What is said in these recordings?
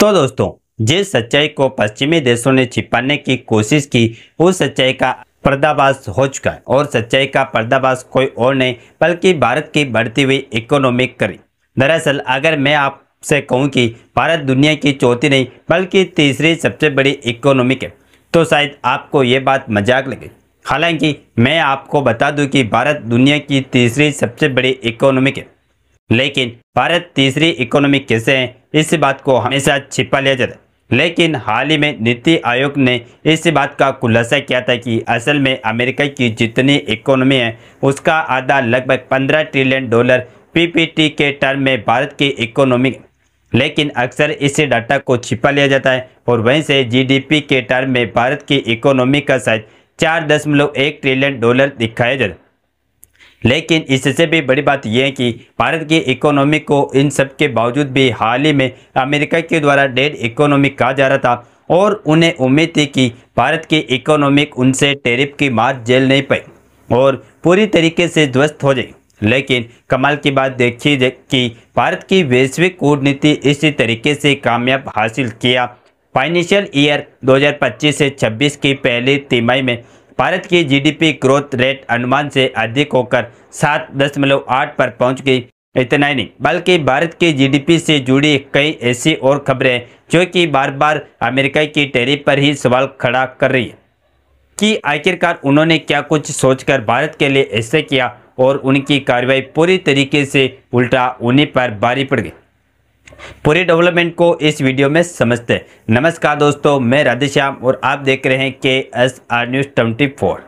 तो दोस्तों, जिस सच्चाई को पश्चिमी देशों ने छिपाने की कोशिश की, उस सच्चाई का पर्दाफाश हो चुका है। और सच्चाई का पर्दाफाश कोई और नहीं बल्कि भारत की बढ़ती हुई इकोनॉमिक करी। दरअसल अगर मैं आपसे कहूं कि भारत दुनिया की चौथी नहीं बल्कि तीसरी सबसे बड़ी इकोनॉमिक है, तो शायद आपको ये बात मजाक लगे। हालांकि मैं आपको बता दूं कि भारत दुनिया की तीसरी सबसे बड़ी इकोनॉमिक है। लेकिन भारत तीसरी इकोनॉमी कैसे है, इस बात को हमेशा छिपा लिया जाता है। लेकिन हाल ही में नीति आयोग ने इस बात का खुलासा किया था कि असल में अमेरिका की जितनी इकोनॉमी है उसका आधा लगभग 15 ट्रिलियन डॉलर पीपीटी के टर्म में भारत की इकोनॉमी है। लेकिन अक्सर इस डाटा को छिपा लिया जाता है और वहीं से जीडीपी के टर्म में भारत की इकोनॉमी का साइज 4.1 ट्रिलियन डॉलर दिखाया जाता है। लेकिन इससे भी बड़ी बात यह है कि भारत की इकोनॉमी को इन सब के बावजूद भी हाल ही में अमेरिका के द्वारा डेड इकोनॉमी कहा जा रहा था और उन्हें उम्मीद थी कि भारत की इकोनॉमी उनसे टैरिफ की मार झेल नहीं पाई और पूरी तरीके से ध्वस्त हो जाएगी। लेकिन कमाल की बात देखिए कि भारत की वैश्विक कूटनीति इसी तरीके से कामयाब हासिल किया। फाइनेंशियल ईयर 2025 से 26 की पहली तिमाही में भारत की जीडीपी ग्रोथ रेट अनुमान से अधिक होकर 7.8 पर पहुंच गई। इतना ही नहीं बल्कि भारत की जीडीपी से जुड़ी कई ऐसी और खबरें जो कि बार बार अमेरिका की टैरिफ पर ही सवाल खड़ा कर रही है कि आखिरकार उन्होंने क्या कुछ सोचकर भारत के लिए ऐसे किया और उनकी कार्रवाई पूरी तरीके से उल्टा उन्हीं पर भारी पड़ गई। पूरी डेवलपमेंट को इस वीडियो में समझते हैं। नमस्कार दोस्तों, मैं राधेश्याम और आप देख रहे हैं KSR न्यूज़ 24।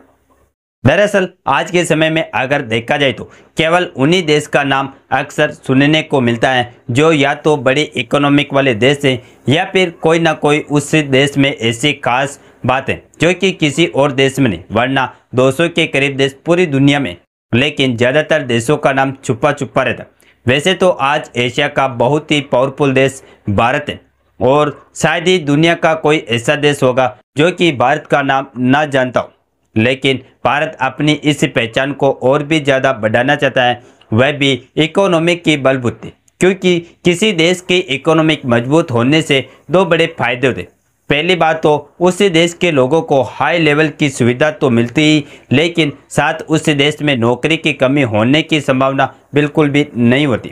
दरअसल आज के समय में अगर देखा जाए तो केवल उन्हीं देश का नाम अक्सर सुनने को मिलता है जो या तो बड़ी इकोनॉमिक वाले देश हैं या फिर कोई ना कोई उस देश में ऐसी खास बात है जो कि किसी और देश में नहीं, वरना 200 के करीब देश पूरी दुनिया में, लेकिन ज़्यादातर देशों का नाम छुपा छुपा रहता। वैसे तो आज एशिया का बहुत ही पावरफुल देश भारत है और शायद ही दुनिया का कोई ऐसा देश होगा जो कि भारत का नाम ना जानता हो। लेकिन भारत अपनी इस पहचान को और भी ज़्यादा बढ़ाना चाहता है, वह भी इकोनॉमिक की बलबूते, क्योंकि किसी देश की इकोनॉमिक मजबूत होने से दो बड़े फायदे होते। पहली बात तो उस देश के लोगों को हाई लेवल की सुविधा तो मिलती ही, लेकिन साथ उस देश में नौकरी की कमी होने की संभावना बिल्कुल भी नहीं होती,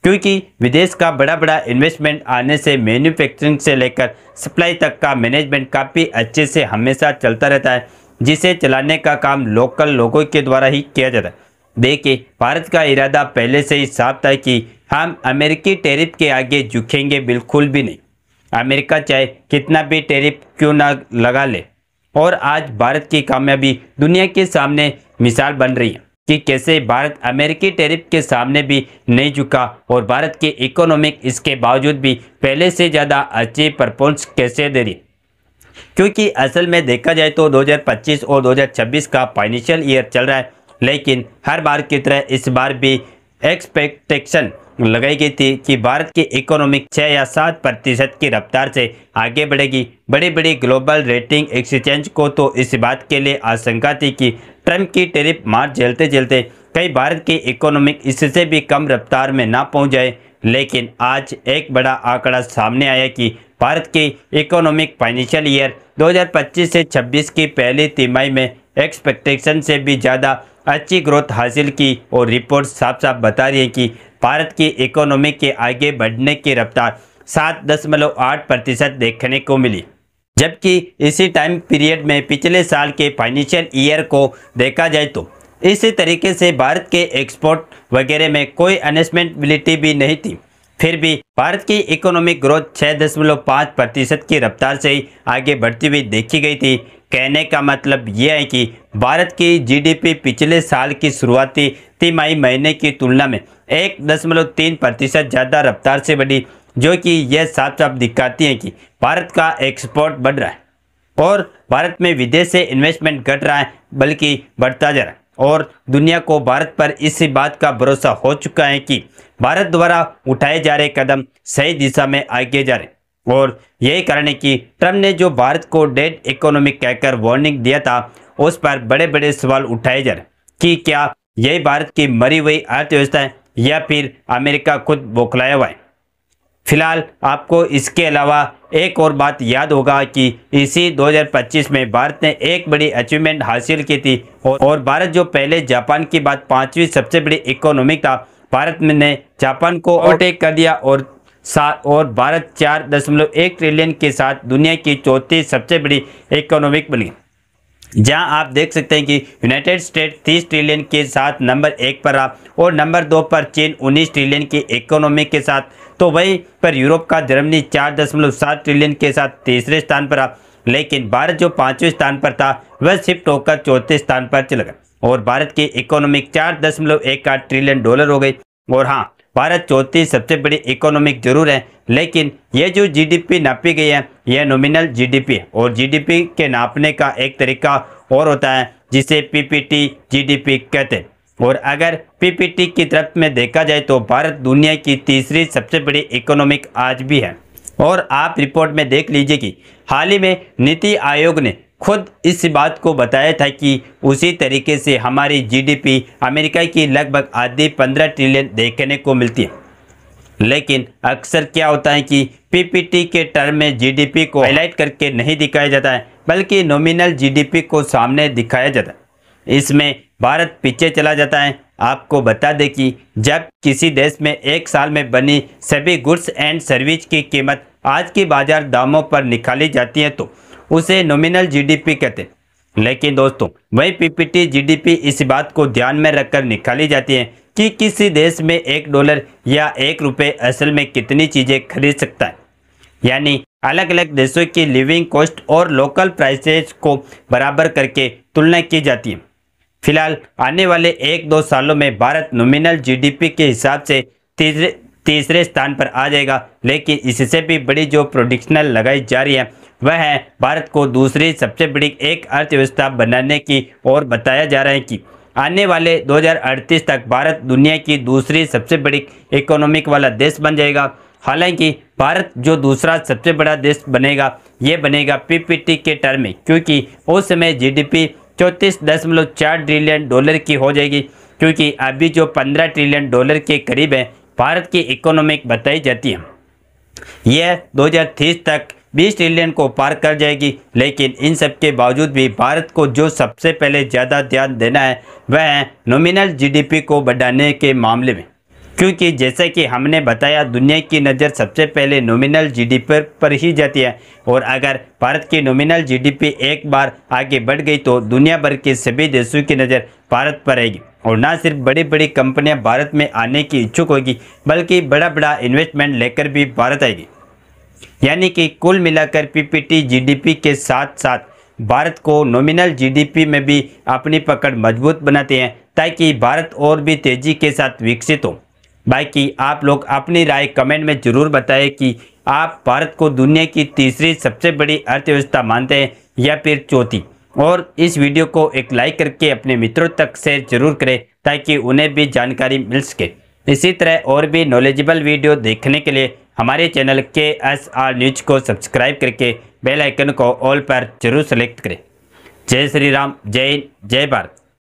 क्योंकि विदेश का बड़ा बड़ा इन्वेस्टमेंट आने से मैन्युफैक्चरिंग से लेकर सप्लाई तक का मैनेजमेंट काफ़ी अच्छे से हमेशा चलता रहता है, जिसे चलाने का काम लोकल लोगों के द्वारा ही किया जाता है। देखिए, भारत का इरादा पहले से ही साफ था कि हम अमेरिकी टैरिफ के आगे झुकेंगे बिल्कुल भी नहीं। अमेरिका चाहे कितना भी टैरिफ क्यों ना लगा ले। और आज भारत की कामयाबी दुनिया के सामने मिसाल बन रही है कि कैसे भारत अमेरिकी टैरिफ के सामने भी नहीं झुका और भारत की इकोनॉमिक इसके बावजूद भी पहले से ज़्यादा अच्छी परफॉर्मेंस कैसे दे रही। क्योंकि असल में देखा जाए तो 2025 और 2026 का फाइनेंशियल ईयर चल रहा है, लेकिन हर बार की तरह इस बार भी एक्सपेक्टेशन लगाई गई थी कि भारत की इकोनॉमिक 6 या 7% की रफ्तार से आगे बढ़ेगी। बड़ी बड़ी ग्लोबल रेटिंग एक्सचेंज को तो इस बात के लिए आशंका थी कि ट्रंप की टैरिफ मार झेलते झेलते कई भारत की इकोनॉमिक इससे भी कम रफ्तार में ना पहुंच जाए। लेकिन आज एक बड़ा आंकड़ा सामने आया कि भारत की इकोनॉमिक फाइनेंशियल ईयर 2025 से 26 की पहली तिमाही में एक्सपेक्टेशन से भी ज़्यादा अच्छी ग्रोथ हासिल की और रिपोर्ट साफ साफ बता रही है कि भारत की इकोनॉमी के आगे बढ़ने की रफ्तार 7.8% देखने को मिली। जबकि इसी टाइम पीरियड में पिछले साल के फाइनेंशियल ईयर को देखा जाए तो इसी तरीके से भारत के एक्सपोर्ट वगैरह में कोई अनस्टेबिलिटी भी नहीं थी। फिर भी भारत की इकोनॉमिक ग्रोथ 6.5% की रफ्तार से ही आगे बढ़ती हुई देखी गई थी। कहने का मतलब यह है कि भारत की जीडीपी पिछले साल की शुरुआती तिमाही महीने की तुलना में 1.3% ज़्यादा रफ्तार से बढ़ी, जो कि यह साफ साफ दिखाती है कि भारत का एक्सपोर्ट बढ़ रहा है और भारत में विदेश से इन्वेस्टमेंट घट रहा है बल्कि बढ़ता जा रहा है। और दुनिया को भारत पर इस बात का भरोसा हो चुका है कि भारत द्वारा उठाए जा रहे कदम सही दिशा में आगे जा रहे। और यही कारण है कि ट्रंप ने जो भारत को डेड इकोनॉमिक कहकर वार्निंग दिया था, उस पर बड़े बड़े सवाल उठाए जा रहे कि क्या यही भारत की मरी हुई अर्थव्यवस्था है या फिर अमेरिका खुद बौखलाया हुआ है। फिलहाल आपको इसके अलावा एक और बात याद होगा कि इसी 2025 में भारत ने एक बड़ी अचीवमेंट हासिल की थी और भारत जो पहले जापान के बाद 5वीं सबसे बड़ी इकोनॉमी था, भारत ने जापान को ओवरटेक कर दिया और भारत 4.1 ट्रिलियन के साथ दुनिया की चौथी सबसे बड़ी इकोनॉमिक बनी, जहां आप देख सकते हैं कि यूनाइटेड स्टेट 30 ट्रिलियन के साथ नंबर 1 पर रहा और नंबर 2 पर चीन 19 ट्रिलियन की इकोनॉमी के साथ, तो वहीं पर यूरोप का जर्मनी 4.7 ट्रिलियन के साथ तीसरे स्थान पर रहा। लेकिन भारत जो 5वें स्थान पर था वह शिफ्ट होकर चौथे स्थान पर चला गया और भारत की इकोनॉमी 4.18 ट्रिलियन डॉलर हो गई। और हाँ, भारत चौथी सबसे बड़ी इकोनॉमिक जरूर है, लेकिन ये जो जीडीपी नापी गई है यह नॉमिनल जीडीपी है और जीडीपी के नापने का एक तरीका और होता है जिसे पीपीटी जीडीपी कहते हैं। और अगर पीपीटी की तरफ में देखा जाए तो भारत दुनिया की तीसरी सबसे बड़ी इकोनॉमिक आज भी है। और आप रिपोर्ट में देख लीजिए कि हाल ही में नीति आयोग ने खुद इस बात को बताया था कि उसी तरीके से हमारी जीडीपी अमेरिका की लगभग आधी 15 ट्रिलियन देखने को मिलती है। लेकिन अक्सर क्या होता है कि पीपीटी के टर्म में जीडीपी को हाईलाइट करके नहीं दिखाया जाता है, बल्कि नॉमिनल जीडीपी को सामने दिखाया जाता है। इसमें भारत पीछे चला जाता है। आपको बता दें कि जब किसी देश में एक साल में बनी सभी गुड्स एंड सर्विस की कीमत आज की बाजार दामों पर निकाली जाती है तो उसे नॉमिनल जीडीपी कहते हैं। लेकिन दोस्तों, वही पीपीटी जीडीपी इस बात को ध्यान में रखकर निकाली जाती है कि किसी देश में $1 या ₹1 असल में कितनी चीज़ें खरीद सकता है, यानी अलग अलग देशों की लिविंग कॉस्ट और लोकल प्राइसेस को बराबर करके तुलना की जाती है। फिलहाल आने वाले 1-2 सालों में भारत नॉमिनल जीडीपी के हिसाब से तीसरे स्थान पर आ जाएगा, लेकिन इससे भी बड़ी जो प्रोडिक्शनल लगाई जा रही है वह है भारत को दूसरी सबसे बड़ी एक अर्थव्यवस्था बनाने की और बताया जा रहा है कि आने वाले 2038 तक भारत दुनिया की दूसरी सबसे बड़ी इकोनॉमिक वाला देश बन जाएगा। हालांकि भारत जो दूसरा सबसे बड़ा देश बनेगा ये बनेगा पीपीटी के टर्म में, क्योंकि उस समय जीडीपी 34.4 ट्रिलियन डॉलर की हो जाएगी, क्योंकि अभी जो 15 ट्रिलियन डॉलर के करीब है भारत की इकोनॉमिक बताई जाती है। यह 2030 तक 20 ट्रिलियन को पार कर जाएगी। लेकिन इन सब के बावजूद भी भारत को जो सबसे पहले ज़्यादा ध्यान देना है वह है नॉमिनल जीडीपी को बढ़ाने के मामले में, क्योंकि जैसे कि हमने बताया दुनिया की नज़र सबसे पहले नॉमिनल जीडीपी पर ही जाती है और अगर भारत की नॉमिनल जीडीपी एक बार आगे बढ़ गई तो दुनिया भर के सभी देशों की नज़र भारत पर रहेगी और ना सिर्फ बड़ी बड़ी कंपनियां भारत में आने की इच्छुक होगी, बल्कि बड़ा बड़ा इन्वेस्टमेंट लेकर भी भारत आएगी। यानी कि कुल मिलाकर पीपीटी जीडीपी के साथ साथ भारत को नॉमिनल जीडीपी में भी अपनी पकड़ मजबूत बनाते हैं ताकि भारत और भी तेज़ी के साथ विकसित हो। बाकी आप लोग अपनी राय कमेंट में ज़रूर बताएं कि आप भारत को दुनिया की तीसरी सबसे बड़ी अर्थव्यवस्था मानते हैं या फिर चौथी, और इस वीडियो को एक लाइक करके अपने मित्रों तक शेयर जरूर करें ताकि उन्हें भी जानकारी मिल सके। इसी तरह और भी नॉलेजेबल वीडियो देखने के लिए हमारे चैनल KSR न्यूज को सब्सक्राइब करके बेल आइकन को ऑल पर जरूर सेलेक्ट करें। जय श्री राम, जय हिंद, जय भारत।